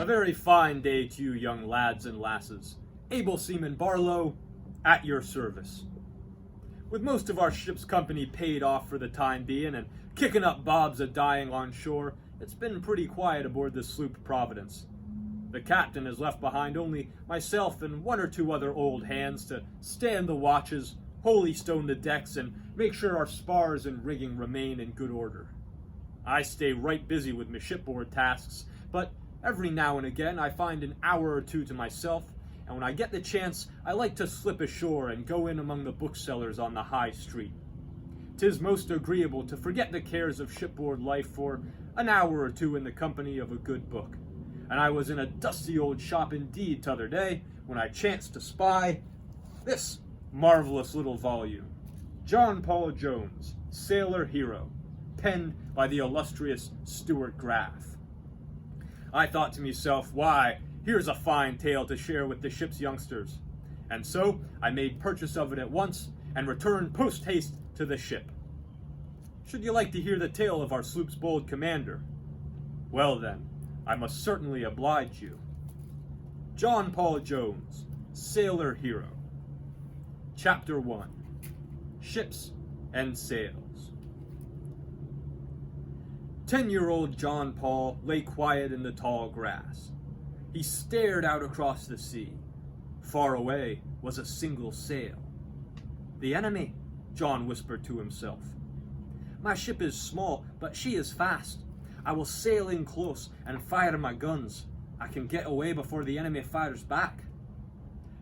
very fine day to you, young lads and lasses. Able Seaman Barlow, at your service. With most of our ship's company paid off for the time being and kicking up bobs a-dying on shore, it's been pretty quiet aboard the sloop Providence. The captain has left behind only myself and one or two other old hands to stand the watches, holystone the decks, and make sure our spars and rigging remain in good order. I stay right busy with my shipboard tasks, but every now and again I find an hour or two to myself, and when I get the chance, I like to slip ashore and go in among the booksellers on the high street. 'Tis most agreeable to forget the cares of shipboard life for an hour or two in the company of a good book. And I was in a dusty old shop indeed t'other day when I chanced to spy this marvelous little volume, John Paul Jones, Sailor Hero, penned by the illustrious Stuart Graff. I thought to myself, why, here's a fine tale to share with the ship's youngsters. And so I made purchase of it at once and returned post-haste to the ship. Should you like to hear the tale of our sloop's bold commander? Well then, I must certainly oblige you. John Paul Jones, Sailor Hero. Chapter 1. Ships and Sails. 10-year-old John Paul lay quiet in the tall grass. He stared out across the sea. Far away was a single sail. "The enemy," John whispered to himself. "My ship is small, but she is fast. I will sail in close and fire my guns. I can get away before the enemy fires back."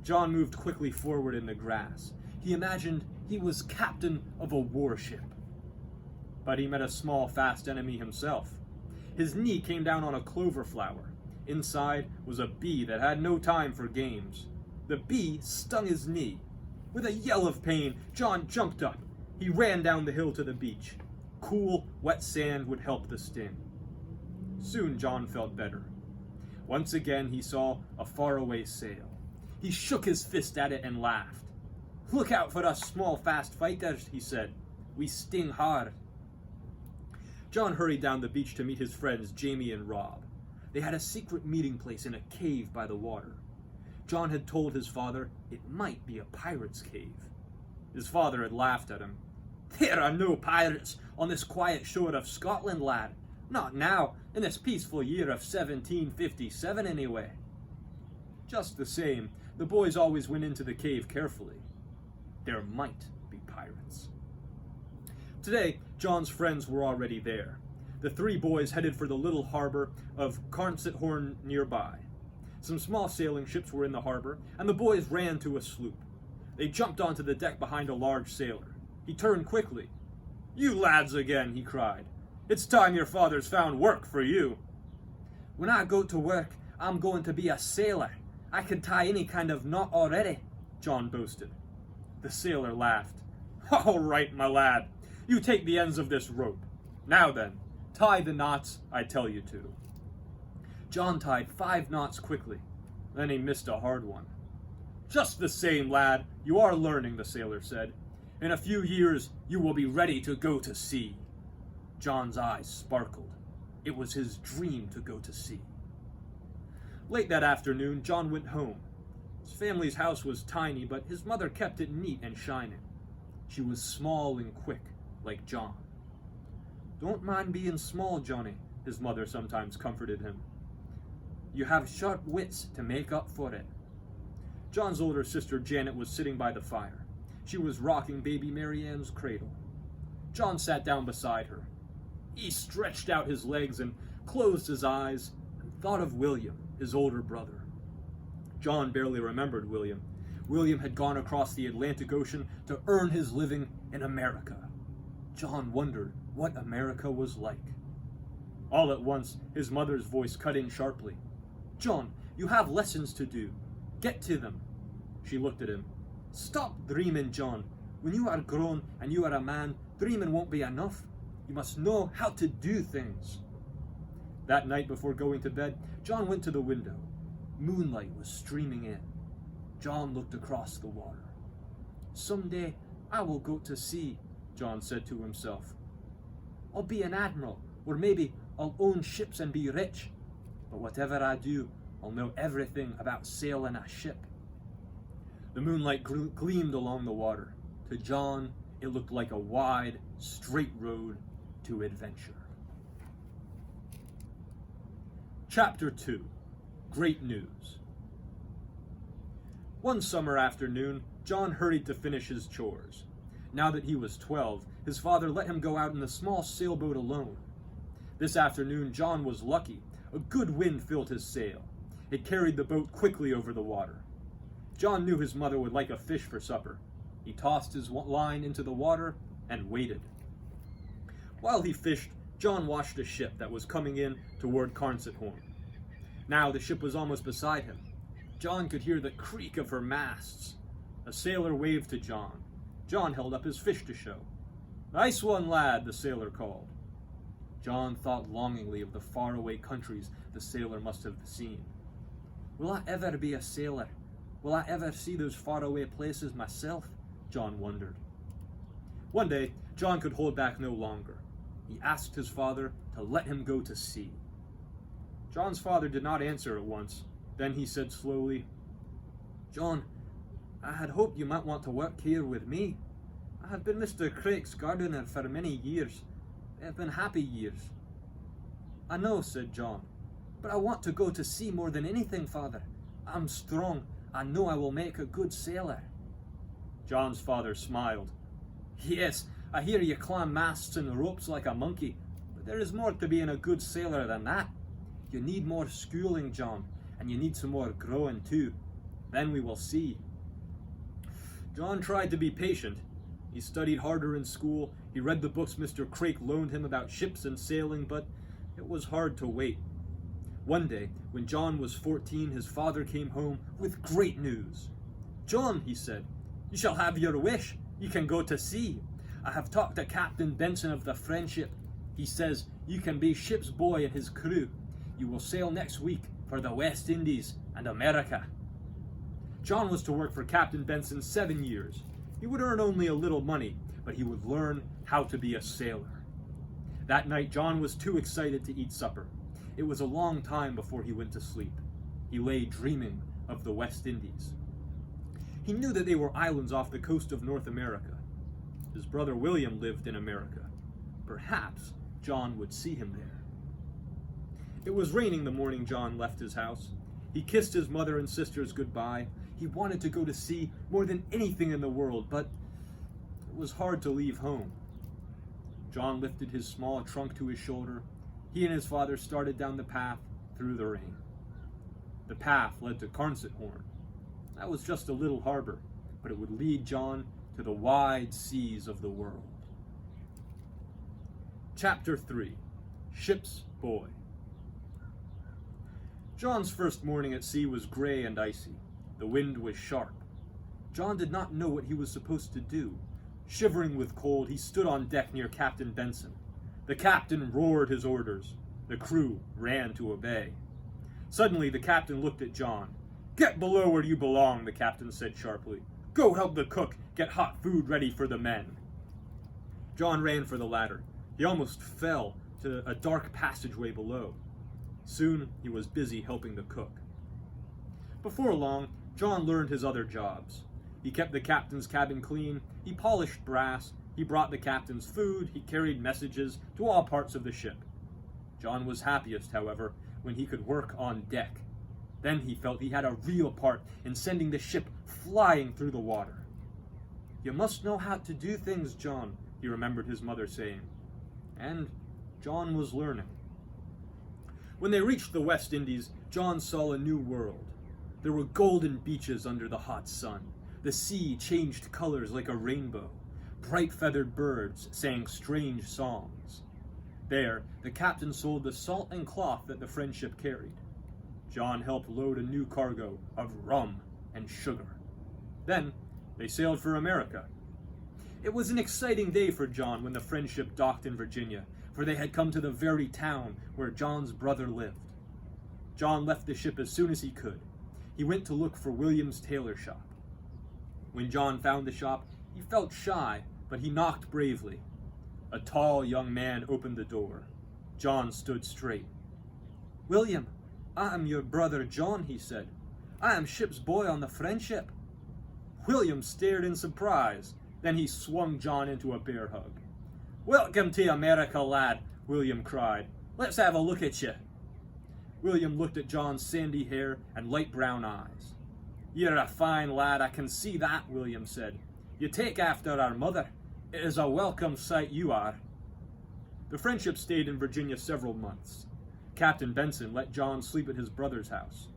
John moved quickly forward in the grass. He imagined he was captain of a warship. But he met a small, fast enemy himself. His knee came down on a clover flower. Inside was a bee that had no time for games. The bee stung his knee. With a yell of pain, John jumped up. He ran down the hill to the beach. Cool, wet sand would help the sting. Soon John felt better. Once again he saw a faraway sail. He shook his fist at it and laughed. "Look out for us small, fast fighters," he said. "We sting hard." John hurried down the beach to meet his friends Jamie and Rob. They had a secret meeting place in a cave by the water. John had told his father it might be a pirate's cave. His father had laughed at him. "There are no pirates on this quiet shore of Scotland, lad. Not now, in this peaceful year of 1757 anyway." Just the same, the boys always went into the cave carefully. There might be pirates. Today, John's friends were already there. The three boys headed for the little harbor of Carnsethorn nearby. Some small sailing ships were in the harbor, and the boys ran to a sloop. They jumped onto the deck behind a large sailor. He turned quickly. "You lads again," he cried. "It's time your fathers found work for you." "When I go to work, I'm going to be a sailor. I can tie any kind of knot already," John boasted. The sailor laughed. "All right, my lad. You take the ends of this rope. Now then, tie the knots I tell you to." John tied 5 knots quickly. Then he missed a hard one. "Just the same, lad, you are learning," the sailor said. "In a few years, you will be ready to go to sea." John's eyes sparkled. It was his dream to go to sea. Late that afternoon, John went home. His family's house was tiny, but his mother kept it neat and shining. She was small and quick, like John. "Don't mind being small, Johnny," his mother sometimes comforted him. "You have sharp wits to make up for it." John's older sister Janet was sitting by the fire. She was rocking baby Marianne's cradle. John sat down beside her. He stretched out his legs and closed his eyes and thought of William, his older brother. John barely remembered William. William had gone across the Atlantic Ocean to earn his living in America. John wondered what America was like. All at once, his mother's voice cut in sharply. "John, you have lessons to do. Get to them." She looked at him. "Stop dreaming, John. When you are grown and you are a man, dreaming won't be enough. You must know how to do things." That night before going to bed, John went to the window. Moonlight was streaming in. John looked across the water. "Someday I will go to sea," John said to himself. "I'll be an admiral, or maybe I'll own ships and be rich. but whatever I do, I'll know everything about sailing a ship." The moonlight gleamed along the water. To John, it looked like a wide, straight road to adventure. Chapter 2. Great News. One summer afternoon, John hurried to finish his chores. Now that he was 12, his father let him go out in the small sailboat alone. This afternoon, John was lucky. A good wind filled his sail. It carried the boat quickly over the water. John knew his mother would like a fish for supper. He tossed his line into the water and waited. While he fished, John watched a ship that was coming in toward Carnsethorn. Now the ship was almost beside him. John could hear the creak of her masts. A sailor waved to John. John held up his fish to show. "Nice one, lad," the sailor called. John thought longingly of the faraway countries the sailor must have seen. "Will I ever be a sailor? Will I ever see those faraway places myself?" John wondered. One day, John could hold back no longer. He asked his father to let him go to sea. John's father did not answer at once. Then he said slowly, "John, I had hoped you might want to work here with me. I have been Mr. Craik's gardener for many years. They have been happy years." "I know," said John, "but I want to go to sea more than anything, father. I'm strong. I know I will make a good sailor." John's father smiled. "Yes, I hear you climb masts and ropes like a monkey, but there is more to being a good sailor than that. You need more schooling, John, and you need some more growing too. Then we will see." John tried to be patient. He studied harder in school. He read the books Mr. Craik loaned him about ships and sailing, but it was hard to wait. One day, when John was 14, his father came home with great news. "John," he said, "you shall have your wish. You can go to sea. I have talked to Captain Benson of the Friendship. He says you can be ship's boy in his crew. You will sail next week for the West Indies and America." John was to work for Captain Benson 7 years. He would earn only a little money, but he would learn how to be a sailor. That night, John was too excited to eat supper. It was a long time before he went to sleep. He lay dreaming of the West Indies. He knew that they were islands off the coast of North America. His brother William lived in America. Perhaps John would see him there. It was raining the morning John left his house. He kissed his mother and sisters goodbye. He wanted to go to sea more than anything in the world, but it was hard to leave home. John lifted his small trunk to his shoulder. He and his father started down the path through the rain. The path led to Carnsethorn. That was just a little harbor, but it would lead John to the wide seas of the world. Chapter 3. Ship's Boy. John's first morning at sea was gray and icy. The wind was sharp. John did not know what he was supposed to do. Shivering with cold, he stood on deck near Captain Benson. The captain roared his orders. The crew ran to obey. Suddenly, the captain looked at John. "Get below where you belong," the captain said sharply. "Go help the cook get hot food ready for the men." John ran for the ladder. He almost fell to a dark passageway below. Soon, he was busy helping the cook. Before long, John learned his other jobs. He kept the captain's cabin clean, he polished brass, he brought the captain's food, he carried messages to all parts of the ship. John was happiest, however, when he could work on deck. Then he felt he had a real part in sending the ship flying through the water. "You must know how to do things, John," he remembered his mother saying. And John was learning. When they reached the West Indies, John saw a new world. There were golden beaches under the hot sun. The sea changed colors like a rainbow. Bright feathered birds sang strange songs. There, the captain sold the salt and cloth that the Friendship carried. John helped load a new cargo of rum and sugar. Then, they sailed for America. It was an exciting day for John when the Friendship docked in Virginia, for they had come to the very town where John's brother lived. John left the ship as soon as he could. He went to look for William's tailor shop. When John found the shop, he felt shy, but he knocked bravely. A tall young man opened the door. John stood straight. "William, I am your brother John, he said. I am ship's boy on the Friendship. William stared in surprise. Then he swung John into a bear hug. Welcome to America, lad, William cried. Let's have a look at you. William looked at John's sandy hair and light brown eyes. You're a fine lad, I can see that, William said. You take after our mother. It is a welcome sight you are. The Friendship stayed in Virginia several months. Captain Benson let John sleep at his brother's house.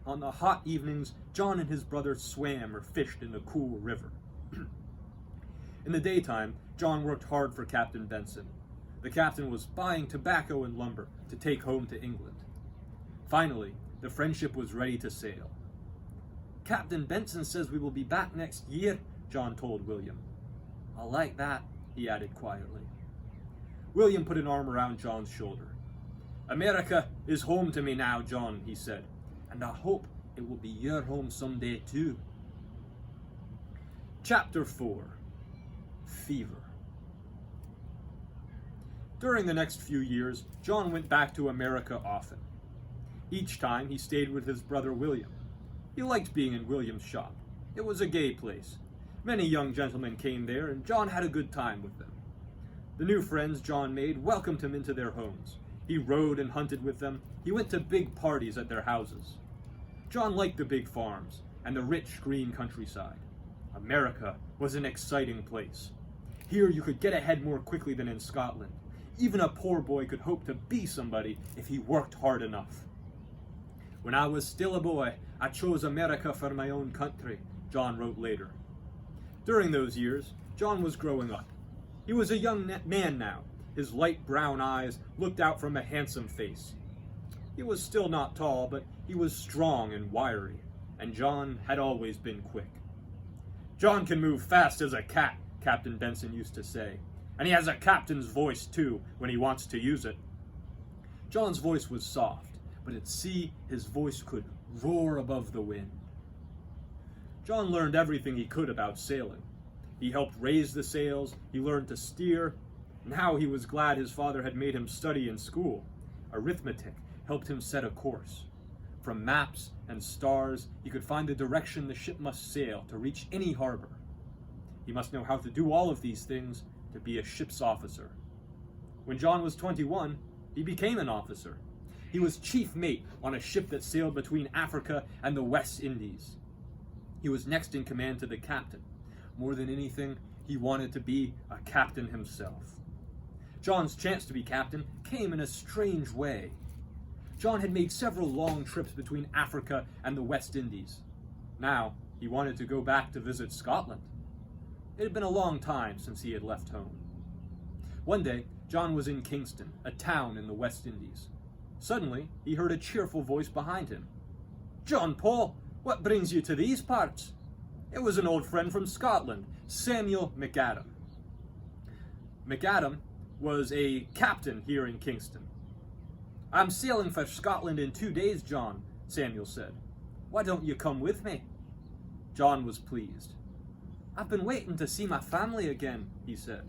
On the hot evenings, John and his brother swam or fished in the cool river. In the daytime, John worked hard for Captain Benson. The captain was buying tobacco and lumber to take home to England. Finally, the Friendship was ready to sail. Captain Benson says we will be back next year, John told William. I like that, he added quietly. William put an arm around John's shoulder. America is home to me now, John, he said, and I hope it will be your home someday too. Chapter 4. Fever. During the next few years, John went back to America often. Each time he stayed with his brother William. He liked being in William's shop. It was a gay place. Many young gentlemen came there, and John had a good time with them. The new friends John made welcomed him into their homes. He rode and hunted with them. He went to big parties at their houses. John liked the big farms and the rich green countryside. America was an exciting place. Here you could get ahead more quickly than in Scotland. Even a poor boy could hope to be somebody if he worked hard enough. When I was still a boy, I chose America for my own country, John wrote later. During those years, John was growing up. He was a young man now. His light brown eyes looked out from a handsome face. He was still not tall, but he was strong and wiry, and John had always been quick. John can move fast as a cat, Captain Benson used to say, and he has a captain's voice too when he wants to use it. John's voice was soft, but at sea his voice could roar above the wind. John learned everything he could about sailing. He helped raise the sails, he learned to steer. Now he was glad his father had made him study in school. Arithmetic helped him set a course. From maps and stars, he could find the direction the ship must sail to reach any harbor. He must know how to do all of these things to be a ship's officer. When John was 21, he became an officer. He was chief mate on a ship that sailed between Africa and the West Indies. He was next in command to the captain. More than anything, he wanted to be a captain himself. John's chance to be captain came in a strange way. John had made several long trips between Africa and the West Indies. Now, he wanted to go back to visit Scotland. It had been a long time since he had left home. One day, John was in Kingston, a town in the West Indies. Suddenly, he heard a cheerful voice behind him. "John Paul, what brings you to these parts?" It was an old friend from Scotland, Samuel McAdam. McAdam was a captain here in Kingston. "I'm sailing for Scotland in 2 days, John," Samuel said. "Why don't you come with me?" John was pleased. "I've been waiting to see my family again," he said.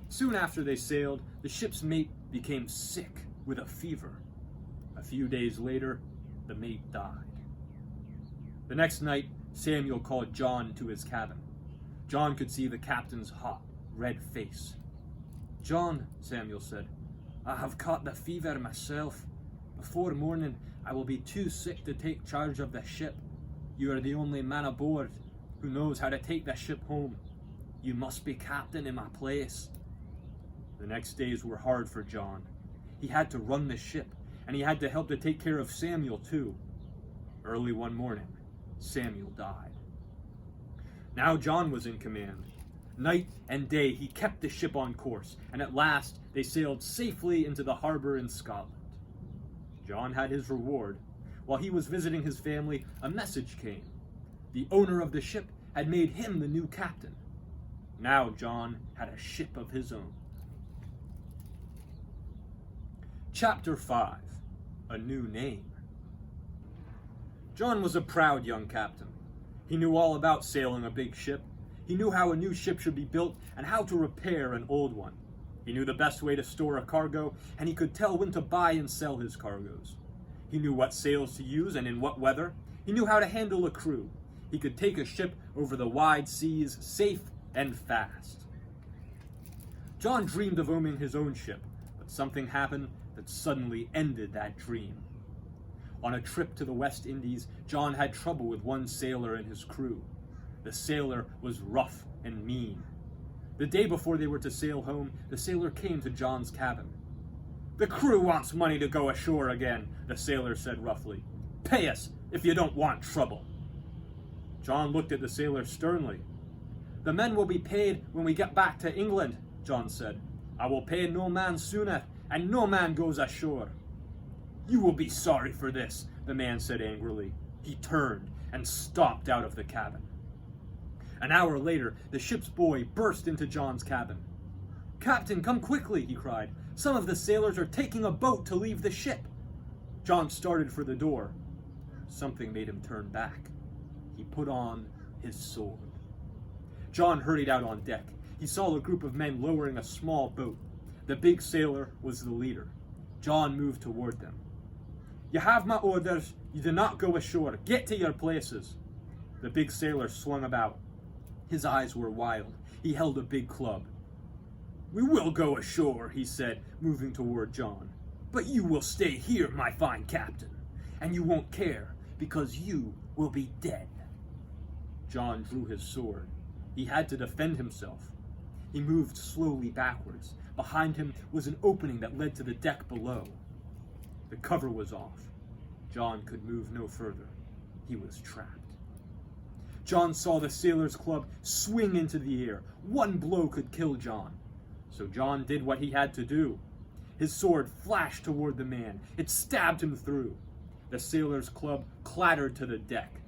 Soon after they sailed, the ship's mate became sick with a fever. A few days later, the mate died. The next night, Samuel called John to his cabin. John could see the captain's hot, red face. "John," Samuel said, "I have caught the fever myself. Before morning, I will be too sick to take charge of the ship. You are the only man aboard who knows how to take the ship home. You must be captain in my place." The next days were hard for John. He had to run the ship, and he had to help to take care of Samuel too. Early one morning, Samuel died. Now John was in command. Night and day he kept the ship on course, and at last they sailed safely into the harbor in Scotland. John had his reward. While he was visiting his family, a message came. The owner of the ship had made him the new captain. Now John had a ship of his own. Chapter 5. A New Name. John was a proud young captain. He knew all about sailing a big ship. He knew how a new ship should be built and how to repair an old one. He knew the best way to store a cargo, and he could tell when to buy and sell his cargoes. He knew what sails to use and in what weather. He knew how to handle a crew. He could take a ship over the wide seas safe and fast. John dreamed of owning his own ship, but something happened that suddenly ended that dream. On a trip to the West Indies, John had trouble with one sailor and his crew. The sailor was rough and mean. The day before they were to sail home, the sailor came to John's cabin. "The crew wants money to go ashore again," the sailor said roughly. "Pay us if you don't want trouble." John looked at the sailor sternly. "The men will be paid when we get back to England," John said. "I will pay no man sooner, and no man goes ashore." "You will be sorry for this," the man said angrily. He turned and stomped out of the cabin. An hour later, the ship's boy burst into John's cabin. "Captain, come quickly," he cried. "Some of the sailors are taking a boat to leave the ship." John started for the door. Something made him turn back. He put on his sword. John hurried out on deck. He saw a group of men lowering a small boat. The big sailor was the leader. John moved toward them. "You have my orders. You do not go ashore. Get to your places." The big sailor swung about. His eyes were wild. He held a big club. "We will go ashore," he said, moving toward John. "But you will stay here, my fine captain. And you won't care, because you will be dead." John drew his sword. He had to defend himself. He moved slowly backwards. Behind him was an opening that led to the deck below. The cover was off. John could move no further. He was trapped. John saw the sailor's club swing into the air. One blow could kill John. So John did what he had to do. His sword flashed toward the man. It stabbed him through. The sailor's club clattered to the deck.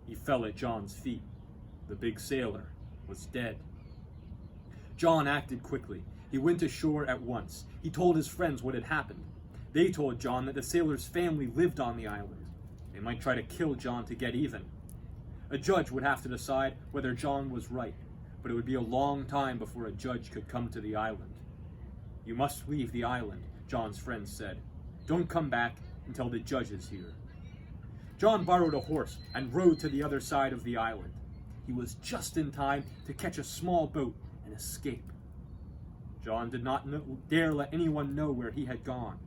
He fell at John's feet. The big sailor was dead. John acted quickly. He went ashore at once. He told his friends what had happened. They told John that the sailor's family lived on the island. They might try to kill John to get even. A judge would have to decide whether John was right, but it would be a long time before a judge could come to the island. "You must leave the island," John's friends said. "Don't come back until the judge is here." John borrowed a horse and rode to the other side of the island. He was just in time to catch a small boat and escape. John did not dare let anyone know where he had gone.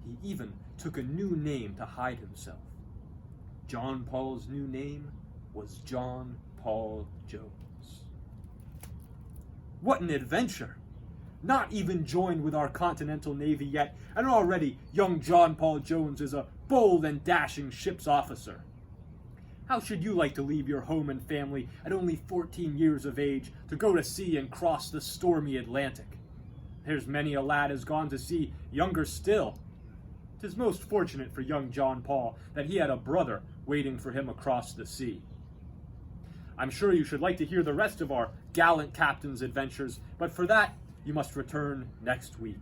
He even took a new name to hide himself. John Paul's new name was John Paul Jones. What an adventure! Not even joined with our Continental Navy yet, and already young John Paul Jones is a bold and dashing ship's officer. How should you like to leave your home and family at only 14 years of age to go to sea and cross the stormy Atlantic? There's many a lad has gone to sea younger still. 'Tis most fortunate for young John Paul that he had a brother waiting for him across the sea. I'm sure you should like to hear the rest of our gallant captain's adventures, but for that, you must return next week.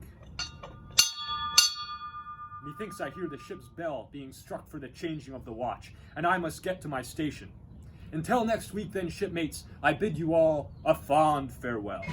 Methinks I hear the ship's bell being struck for the changing of the watch, and I must get to my station. Until next week then, shipmates, I bid you all a fond farewell.